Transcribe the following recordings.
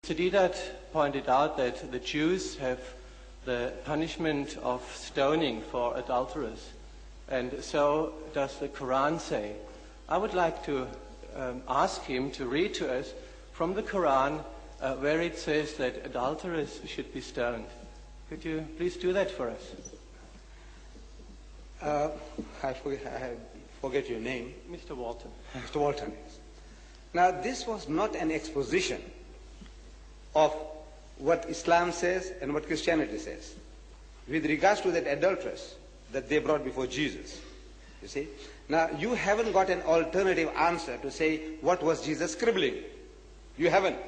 Mr. Deedat pointed out that the Jews have the punishment of stoning for adulterers, and so does the Quran say. I would like to ask him to read to us from the Quran where it says that adulterers should be stoned. Could you please do that for us? I forget your name. Mr. Walton. Mr. Walton. Now, this was not an exposition of what Islam says and what Christianity says with regards to that adulteress that they brought before Jesus. You see? Now, you haven't got an alternative answer to say what was Jesus scribbling. You haven't.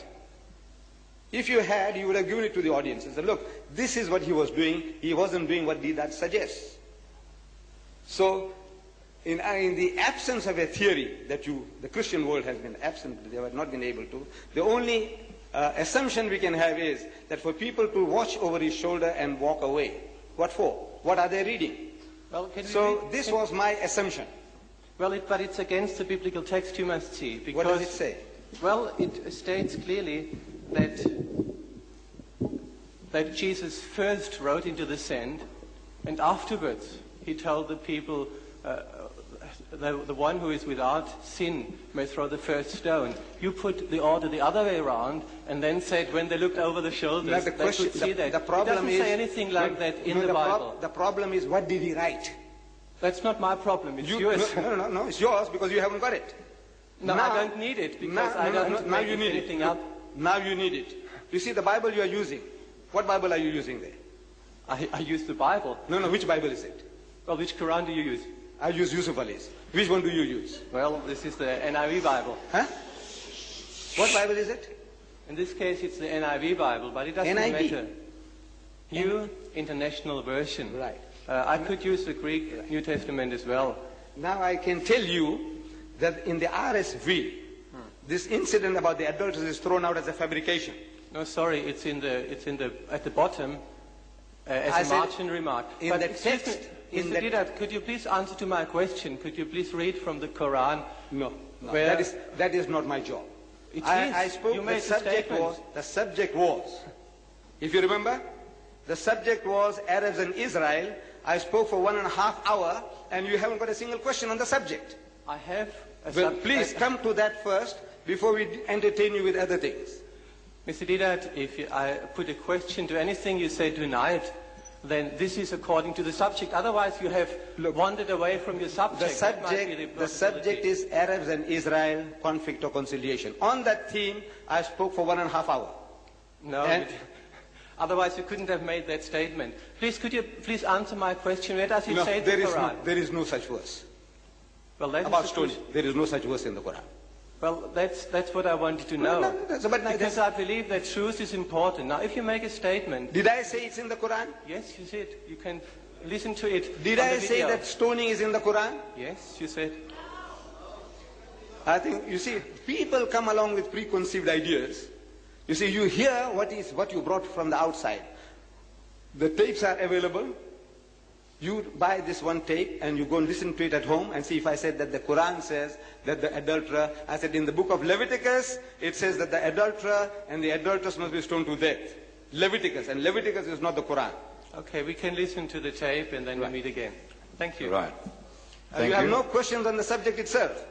If you had, you would have given it to the audience and said, look, this is what he was doing. He wasn't doing what Deedat suggests. So, in the absence of a theory that the Christian world has been absent, they have not been able to, the only assumption we can have is that for people to watch over his shoulder and walk away. What for? What are they reading? Well, this was my assumption. Well, but it's against the biblical text, you must see. Because, what does it say? Well, it states clearly that Jesus first wrote into the sand, and afterwards he told the people, the one who is without sin may throw the first stone. You put the order the other way around, and then said when they looked over the shoulders, they could see that. The problem it doesn't say anything like that in the Bible. The problem is, what did he write? That's not my problem, it's yours. No, it's yours because you haven't got it. No, I don't need it because I don't make anything up. Now you need it. You see the Bible you are using. What Bible are you using there? I use the Bible. No, which Bible is it? Well, which Quran do you use? I use Yusuf Ali's. Which one do you use? Well, this is the NIV Bible. Huh? What Bible is it? In this case, it's the NIV Bible, but it doesn't matter. New International Version. Right. I could use the Greek New Testament as well. Now I can tell you that in the RSV, this incident about the adulteress is thrown out as a fabrication. No, sorry, it's at the bottom as a margin remark. In the text. Mr. Deedat, could you please answer to my question? Could you please read from the Quran? No. That is not my job. I spoke. The subject was. If you remember, the subject was Arabs and Israel. I spoke for 1.5 hours, and you haven't got a single question on the subject. I have. Please come to that first before we entertain you with other things. Mr. Deedat, if I put a question to anything you say tonight, then this is according to the subject. Otherwise, you have wandered away from your subject. The subject is Arabs and Israel, conflict or conciliation. On that theme, I spoke for 1.5 hours. No, otherwise you couldn't have made that statement. Please, could you please answer my question? Where does it say in the Quran? There is no such verse. Well, that about stoning. There is no such verse in the Quran. Well, that's what I wanted to know. Because I believe that truth is important. Now, if you make a statement... Did I say it's in the Quran? Yes, you said. You can listen to it. Did I say that stoning is in the Quran? Yes, you said. I think, you see, people come along with preconceived ideas. You see, you hear what you brought from the outside. The tapes are available. You buy this one tape and you go and listen to it at home and see if I said that the Quran says that the adulterer, I said in the book of Leviticus, it says that the adulterer and the adulteress must be stoned to death. Leviticus, and Leviticus is not the Quran. Okay, we can listen to the tape and then we meet again. Thank you. Right. You have no questions on the subject itself.